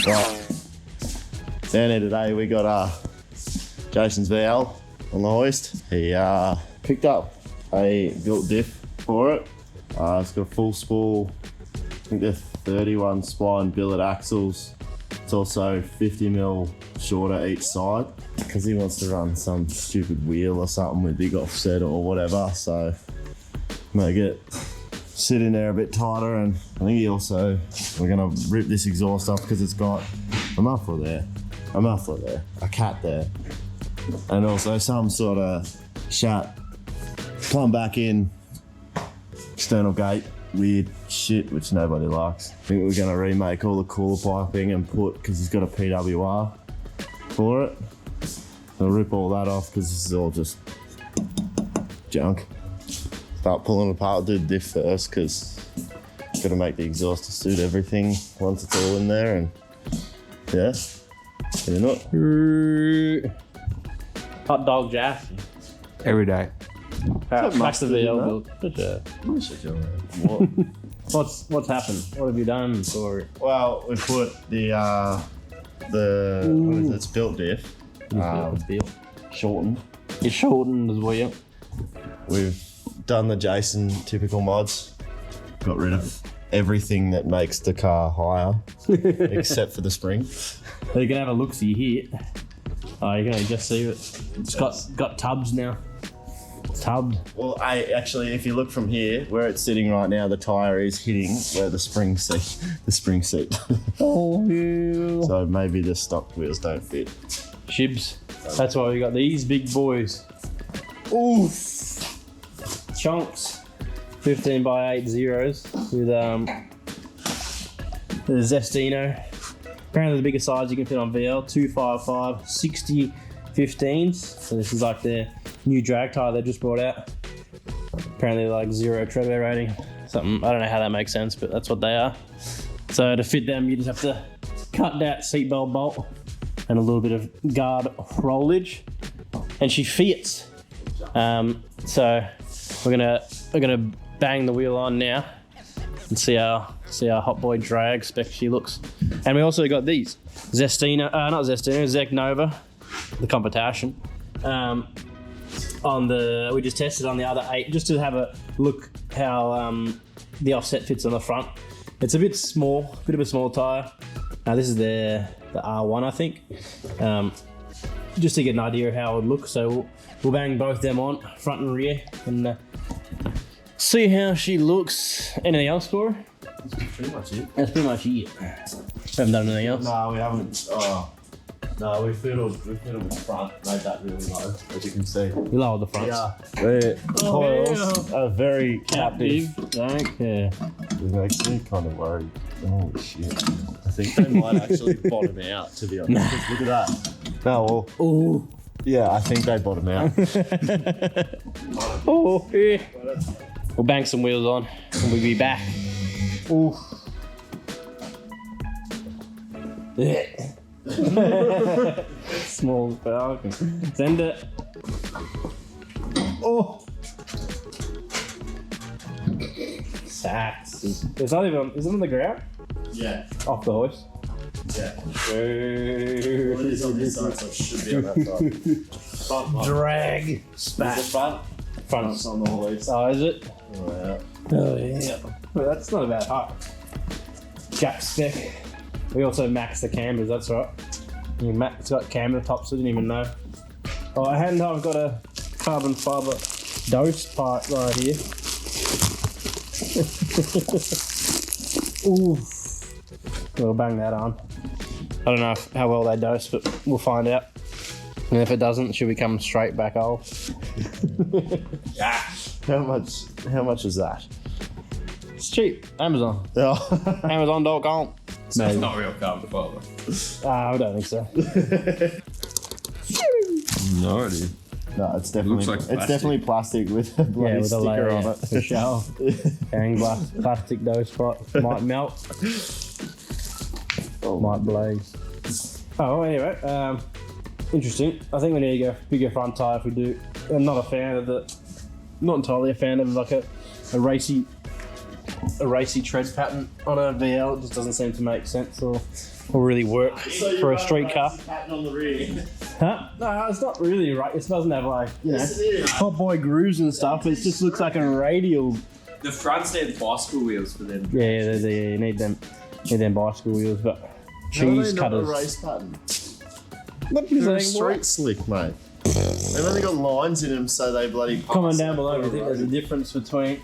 Right. Down here today we got Jason's VL on the hoist. He picked up a built diff for it. It's got a full spool, I think they're 31 spine billet axles. It's also 50mm shorter each side because he wants to run some stupid wheel or something with big offset or whatever, so make it sit in there a bit tighter. And I think we're gonna rip this exhaust off because it's got a muffler there, a cat there, and also some sort of shat plumb back in, external gate, weird shit which nobody likes. I think we're gonna remake all the cooler piping and because he's got a PWR for it. I'll rip all that off because this is all just junk. Start pulling apart, do the diff first because got to make the exhaust to suit everything once it's all in there. And yeah, Hot dog Jaff. Every day. Back to the VL build. What's happened? What have you done for it? Well, we put the what is it? It's built diff. It's built. Shortened. It's shortened as well. We've done the Jason typical mods. Got rid of everything that makes the car higher, except for the spring. So you can have a look-see here. Oh, you can just see it. It's got tubs now. It's tubbed. Well, actually, if you look from here, where it's sitting right now, the tyre is hitting where the spring seat. Oh, yeah. So maybe the stock wheels don't fit. Shibs. That's why we got these big boys. Oof. Chunks. 15x8 zeros with the Zestino. Apparently the biggest size you can fit on VL, 255 60 15s. So this is like their new drag tyre they just brought out. Apparently like 0 tread wear rating. Something, I don't know how that makes sense, but that's what they are. So to fit them, you just have to cut that seatbelt bolt and a little bit of guard rollage, and she fits. So we're gonna bang the wheel on now and see how hot boy drag spec she looks. And we also got these Zestino, not Zestino, Zec Nova, the competition. We just tested on the other 8 just to have a look how the offset fits on the front. It's a bit small, bit of a small tire. This is the R1, I think. Just to get an idea of how it would look. So we'll bang both them on, front and rear, and see how she looks. Anything else for her? That's pretty much it. That's pretty much it. We haven't done anything else? No, we haven't. No, we fiddled with front, made that really low, as you can see. We lowered the fronts. Yeah. The coils are very captive. Yeah. It makes me kind of worried. Oh shit. I think they might actually bottom out, to be honest. Look at that. No, well. Ooh. Yeah, I think they bottom out. Oh, yeah. We'll bang some wheels on and we'll be back. Ooh. Yeah. Small Falcon. Send it. Oh. Sacks. It's not even. Is it on the ground? Yeah. Off the hoist. Yeah. Well, it is on this side, so it should be on that side. Drag. Smack. Is it front? Front's on the hoist. Oh, is it? Oh, yeah. Oh, yeah. Well, that's not a bad height. Jack spec. We also maxed the cambers, that's right. It's got camber tops, I didn't even know. Oh, and I've got a carbon fibre dose part right here. Ooh. We'll bang that on. I don't know how well they dose, but we'll find out. And if it doesn't, it should be coming straight back off. Yeah. How much is that? It's cheap. Amazon. Yeah. Amazon.com. So it's not real carbon fibre. I don't think so. No, dude. No, it's definitely Looks like it's definitely plastic with a bloody with a sticker layer on it. for show. Carrying glass, plastic dose spot might melt. Might blaze. Oh, anyway, interesting. I think we need to go bigger front tire if we do. I'm not entirely a fan of like a racy a racy tread pattern on a VL. It just doesn't seem to make sense or really work for a street car. Pattern on the rear. Huh? No, it's not really right. It doesn't have like, you know, Yes, it is. hot boy grooves and stuff. It just looks like a radial. The front stand bicycle wheels for them. Yeah, you need them bicycle wheels, but cheese Not a cutters. race pattern. What is They're a that? street slick, mate. They've only got lines in them, so they bloody. Comment down below if you think there's a difference between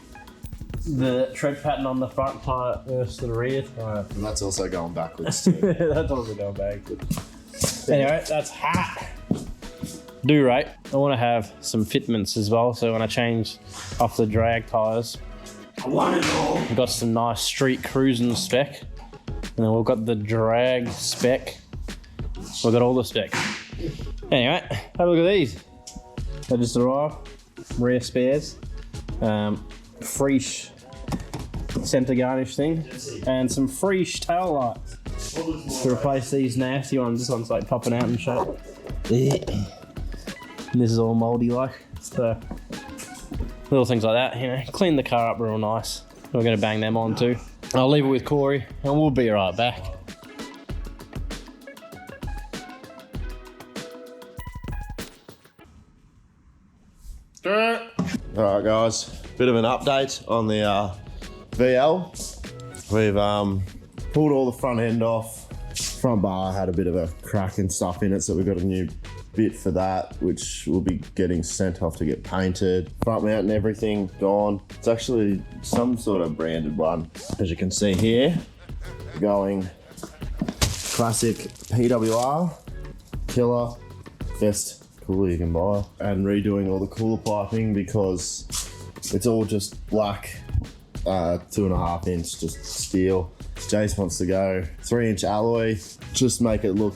the tread pattern on the front tire versus the rear tire. And that's also going backwards too. That's also going backwards. Anyway, that's hot. Do right. I want to have some fitments as well, so when I change off the drag tires, I want it all. we've got some nice street cruising spec, and then we've got the drag spec. We've got all the spec. Anyway, have a look at these. They just arrived. Rear spares. Freesh centre garnish thing. And some freesh tail lights to replace these nasty ones. This one's like popping out and shit. And this is all mouldy like. So, little things like that, you know. Clean the car up real nice. We're going to bang them on too. I'll leave it with Corey and we'll be right back. Alright guys, bit of an update on the VL. We've pulled all the front end off. Front bar had a bit of a crack and stuff in it, so we've got a new bit for that, which will be getting sent off to get painted. Front mount and everything gone. It's actually some sort of branded one. As you can see here, going classic PWR, killer, best cooler you can buy, and redoing all the cooler piping because it's all just black 2.5 inch just steel. Jace wants to go 3-inch alloy, just make it look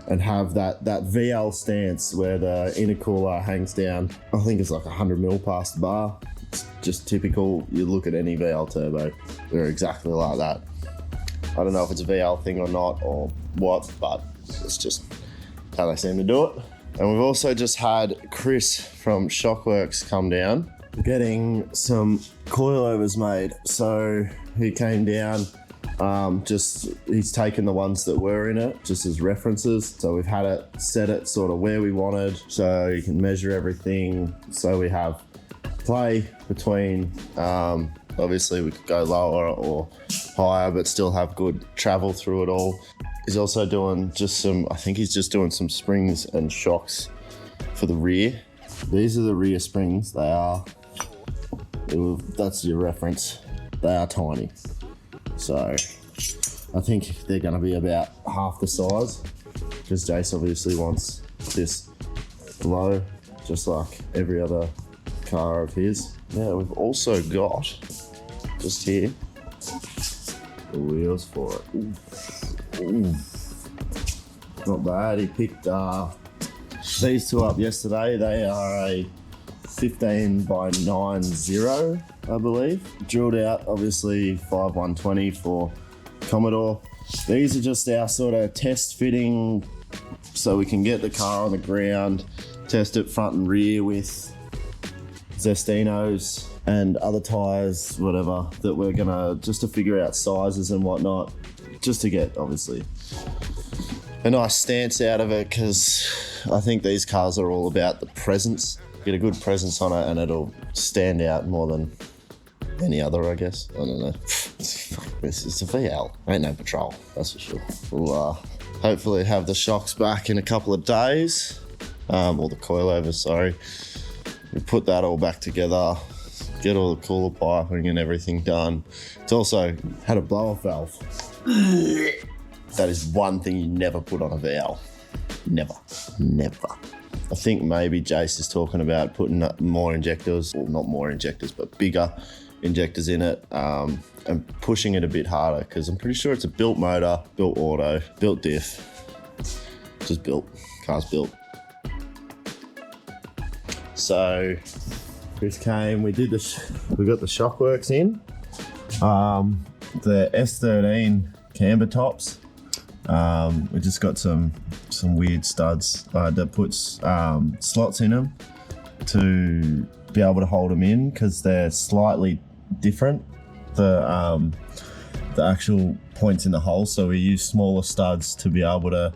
and have that VL stance where the intercooler hangs down. I think it's like 100 mil past the bar. It's just typical. You look at any VL turbo, they're exactly like that. I don't know if it's a VL thing or not or what, but it's just how they seem to do it. And we've also just had Chris from Shockworks come down, getting some coilovers made. So he came down, he's taken the ones that were in it just as references. So we've had it, set it sort of where we wanted, so you can measure everything. So we have play between, obviously we could go lower or higher, but still have good travel through it all. He's also doing I think he's just doing some springs and shocks for the rear. These are the rear springs. That's your reference. They are tiny. So I think they're gonna be about half the size because Jace obviously wants this low, just like every other car of his. Yeah, we've also got, just here, the wheels for it. Ooh, not bad. He picked these two up yesterday. They are a 15x90, I believe. Drilled out, obviously, 5120 for Commodore. These are just our sort of test fitting, so we can get the car on the ground, test it front and rear with Zestinos and other tires, whatever, that we're gonna, just to figure out sizes and whatnot, just to get, obviously, a nice stance out of it, because I think these cars are all about the presence. Get a good presence on it and it'll stand out more than any other, I guess. I don't know. This is a VL. Ain't no patrol, that's for sure. We'll hopefully have the shocks back in a couple of days. Or the coilovers, sorry. We put that all back together, get all the cooler piping and everything done. It's also had a blow-off valve. That is one thing you never put on a VL. Never. I think maybe Jace is talking about putting more injectors, or not more injectors, but bigger injectors in it, and pushing it a bit harder, because I'm pretty sure it's a built motor, built auto, built diff. Just built. Car's built. So Chris came, we got the Shockworks in. The S13 camber tops. We just got some weird studs that puts slots in them to be able to hold them in, because they're slightly different the actual points in the hole, so we use smaller studs to be able to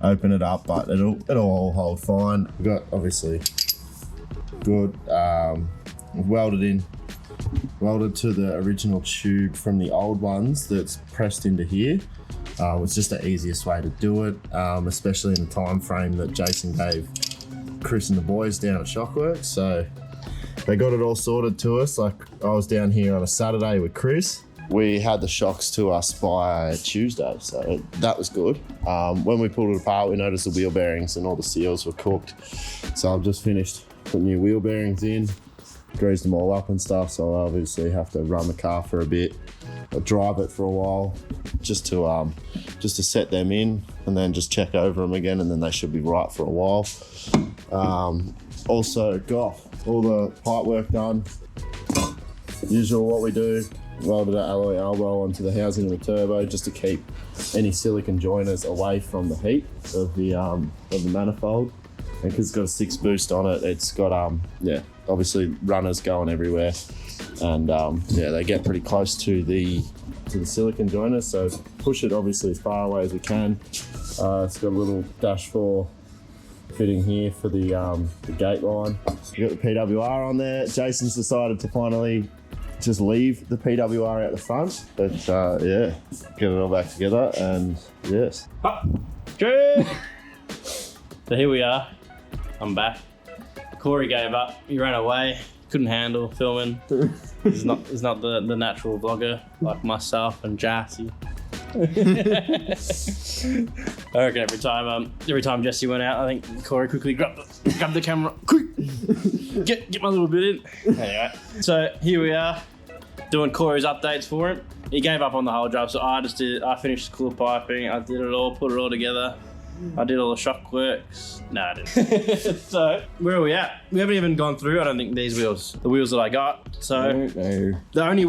open it up, but it'll all hold fine. We've got obviously good welded to the original tube from the old ones that's pressed into here. It's just the easiest way to do it, especially in the time frame that Jason gave Chris and the boys down at Shockworks. So they got it all sorted to us. Like, I was down here on a Saturday with Chris. We had the shocks to us by Tuesday, so that was good. When we pulled it apart, we noticed the wheel bearings and all the seals were cooked. So I've just finished putting new wheel bearings in, greased them all up and stuff. So I obviously have to run the car for a bit, or drive it for a while, just to set them in, and then just check over them again, and then they should be right for a while. Also got all the pipe work done. Usual what we do. Welded that alloy elbow onto the housing of the turbo just to keep any silicon joiners away from the heat of the manifold. And because it's got a 6 boost on it, it's got obviously runners going everywhere, and they get pretty close to the silicon joiners. So push it obviously as far away as we can. It's got a little dash 4 fitting here for the gate line. We got the PWR on there. Jason's decided to finally just leave the PWR out the front, but get it all back together, and yes. So here we are. I'm back. Corey gave up. He ran away. Couldn't handle filming. He's not the natural vlogger like myself and Jassy. I reckon every time Jesse went out, I think Corey quickly grabbed the camera. Quick, get my little bit in. Anyway, so here we are doing Corey's updates for him. He gave up on the whole job, so I finished the cooler piping. I did it all, put it all together. I did all the shock works. No, I didn't. So where are we at? We haven't even gone through, I don't think, these wheels, the wheels that I got. So the only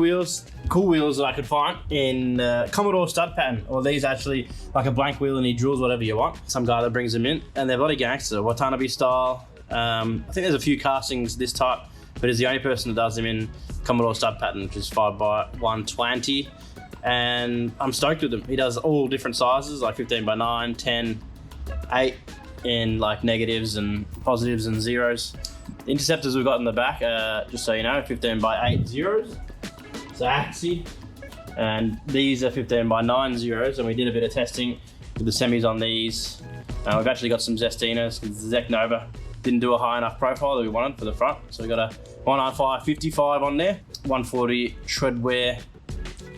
cool wheels that I could find in Commodore stud pattern, or these actually like a blank wheel and he drills whatever you want. Some guy that brings them in, and they're bloody gangster, Watanabe style. I think there's a few castings this type, but he's the only person that does them in Commodore stud pattern, which is 5x120. And I'm stoked with them. He does all different sizes, like 15x9, 10, 8 in like negatives and positives and zeros. The interceptors we've got in the back, just so you know, 15x8 zeros. It's axi. And these are 15x9 zeros, and we did a bit of testing with the semis on these. We've actually got some Zestinas, because the Zec Nova didn't do a high enough profile that we wanted for the front. So we got a 195 55 on there, 140 treadwear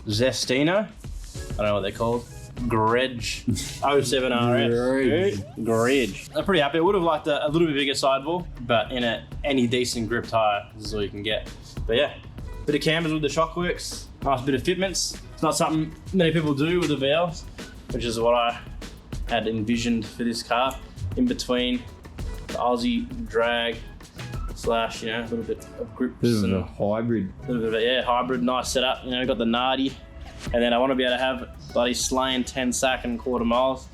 Zestina. I don't know what they're called. Gredge 07 RS. Gredge. I'm pretty happy. I would have liked a little bit bigger sidewall, but in any decent grip tire, this is all you can get. But yeah, bit of cambers with the Shockworks. Nice bit of fitments. It's not something many people do with the VLs, which is what I had envisioned for this car. In between the Aussie drag slash, a little bit of grips. Bit of a hybrid. A little bit of hybrid, nice setup. We've got the Nardi, and then I want to be able to have bloody slaying 10 sack and quarter miles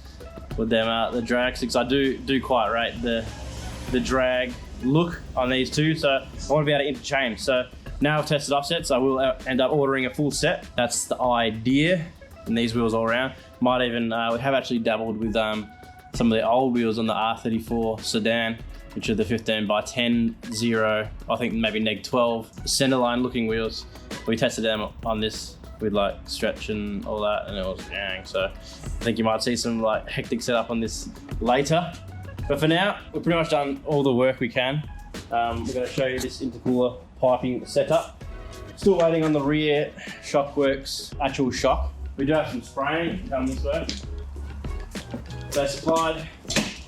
with them the drag sticks. I do quite rate the drag look on these two, so I want to be able to interchange. So now I've tested offsets, I will end up ordering a full set. That's the idea. And these wheels all around. Might even we have actually dabbled with some of the old wheels on the R34 sedan, which are the 15x10 0, I think maybe neg 12 centerline looking wheels. We tested them on this with like stretch and all that, and it was gang. So I think you might see some like hectic setup on this later. But for now, we've pretty much done all the work we can. We're going to show you this intercooler piping setup. Still waiting on the rear Shockworks actual shock. We do have some spraying coming this way. They supplied.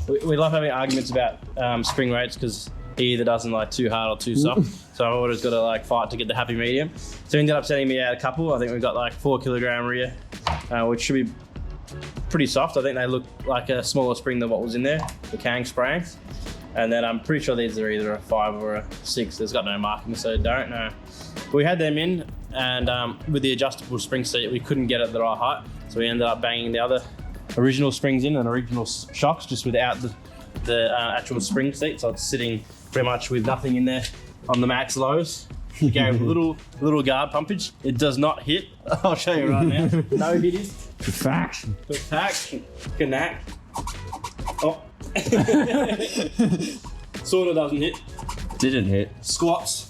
We love having arguments about spring rates because he either doesn't like too hard or too soft. So I've always got to like fight to get the happy medium. So he ended up sending me out a couple. I think we've got like 4 kilogram rear, which should be pretty soft. I think they look like a smaller spring than what was in there, the Kang springs. And then I'm pretty sure these are either a 5 or a 6. There's got no marking, so don't know. But we had them in, and with the adjustable spring seat, we couldn't get it the right height. So we ended up banging the other original springs in and original shocks just without the actual spring seat. So it's sitting pretty much with nothing in there on the max lows. You go with little guard pumpage. It does not hit. I'll show you right now. No hitting. Perfection. Connect. Oh. Sort of doesn't hit. Didn't hit. Squats.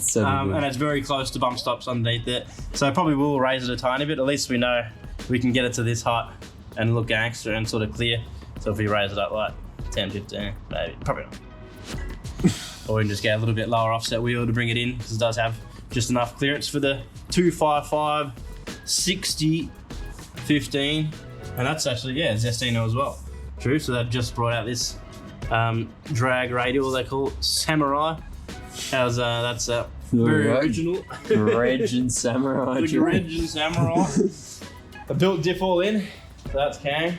So And it's very close to bump stops underneath it. So probably we'll raise it a tiny bit. At least we know we can get it to this height and look gangster and sort of clear. So if we raise it up like 10, 15, maybe, probably not. Or we can just get a little bit lower offset wheel to bring it in, because it does have just enough clearance for the 255, 60, 15. And that's actually, yeah, Zestino as well. True, so they've just brought out this drag radial, they call it Samurai. How's that's very original. Reg and Samurai. The Reg and Samurai. I built Diff all in, so that's Kang.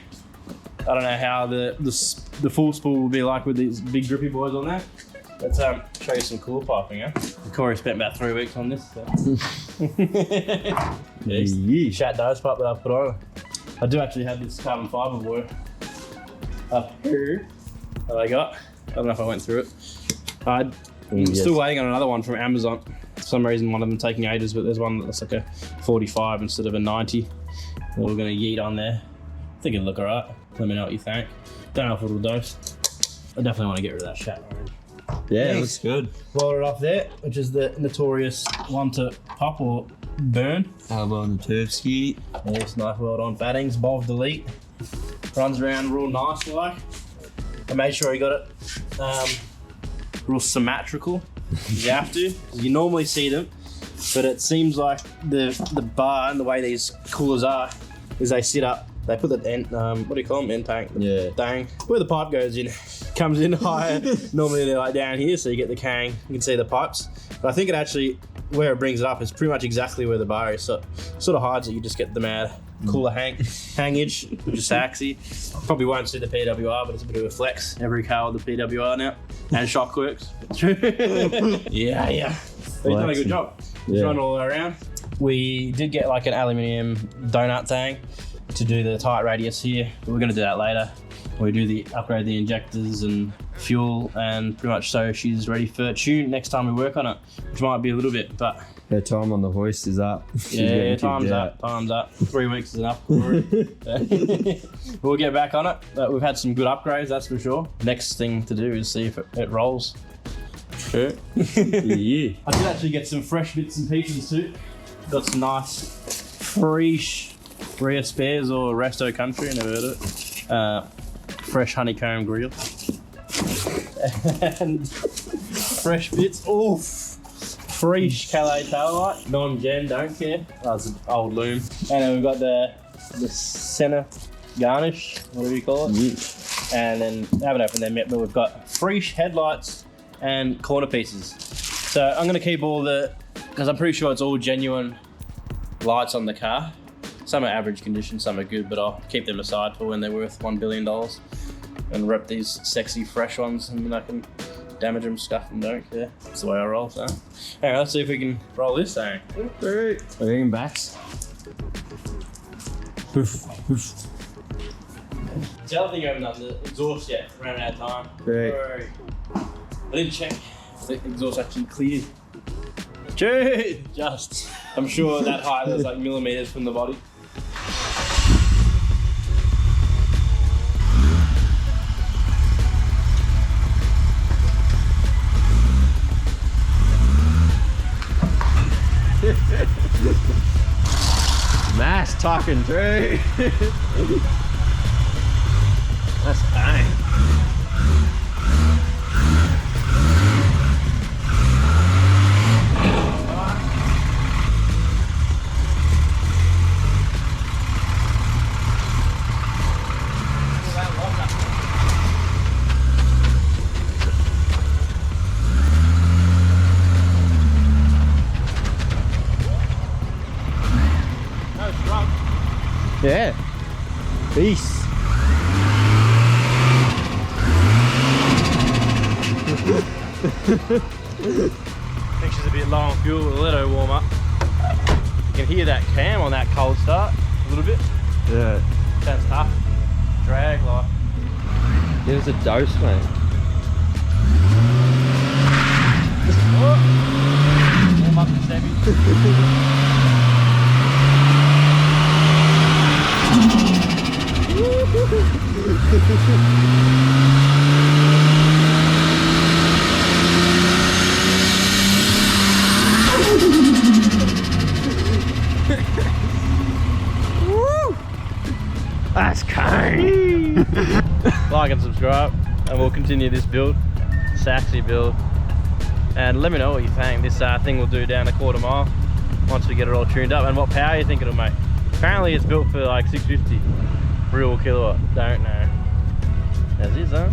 I don't know how the full spool will be like with these big grippy boys on there. Let's show you some cool piping, huh? Corey spent about 3 weeks on this. So. Shat dose pipe that I put on. I do actually have this carbon fibre boy up here that I got. I don't know if I went through it. I'm still waiting on another one from Amazon. For some reason, one of them taking ages, but there's one that's like a 45 instead of a 90. That we're gonna yeet on there. I think it'll look alright. Let me know what you think. Don't know if it'll dose. I definitely want to get rid of that shat. Yeah, it looks good. Roll it off there, which is the notorious one to pop or burn. Elbow on the turf ski. Nice weld on battings, Bob delete. Runs around real nice like. I made sure he got it real symmetrical. You have to. You normally see them, but it seems like the bar and the way these coolers are is they sit up. They put the end, what do you call them? End tank. Yeah. Dang. Where the pipe goes in, comes in higher. Normally they're like down here, so you get the Kang. You can see the pipes. But I think it actually, where it brings it up is pretty much exactly where the bar is. So it sort of hides it. You just get the mad cooler hangage, which is sexy. Probably won't see the PWR, but it's a bit of a flex. Every car with the PWR now. And shock works. yeah. But he's done a good job. He's run all the way around. We did get like an aluminium donut tang to do the tight radius here. We're going to do that later. We do upgrade the injectors and fuel, and pretty much so she's ready for tune next time we work on it, which might be a little bit, but Her time on the hoist is up. yeah, time's up. 3 weeks is enough for it. We'll get back on it, but we've had some good upgrades, that's for sure. Next thing to do is see if it rolls. Sure. Yeah. I did actually get some fresh bits and pieces too. Got some nice fresh rear spares or resto country, never heard of it. Fresh honeycomb grill. And fresh bits. Oof. Fresh Calais taillight. Non-gen, don't care. That's an old loom. And then we've got the center garnish, whatever you call it. And then I haven't opened them yet, but we've got fresh headlights and corner pieces. So I'm gonna keep all because I'm pretty sure it's all genuine lights on the car. Some are average condition, some are good, but I'll keep them aside for when they're worth $1 billion and rep these sexy fresh ones, and then I can damage them, scuff them, don't care. That's the way I roll, so. Anyway, let's see if we can roll this thing. Are we in backs? The other thing I haven't done, the exhaust yet, ran out of time. Great. I didn't check if the exhaust actually cleared. Dude, I'm sure that height was like millimeters from the body. Mass talking through. That's bang. Yeah. Peace. think she's a bit low on fuel. We'll let her warm up. You can hear that cam on that cold start a little bit. Yeah. Sounds tough. Drag like. Give us a dose, mate. That's kind. Like and subscribe, and we'll continue this build, Saxy build. And let me know what you think this thing will do down a quarter mile once we get it all tuned up, and what power you think it'll make. Apparently it's built for like 650 real kilowatt. Don't know. As is, huh?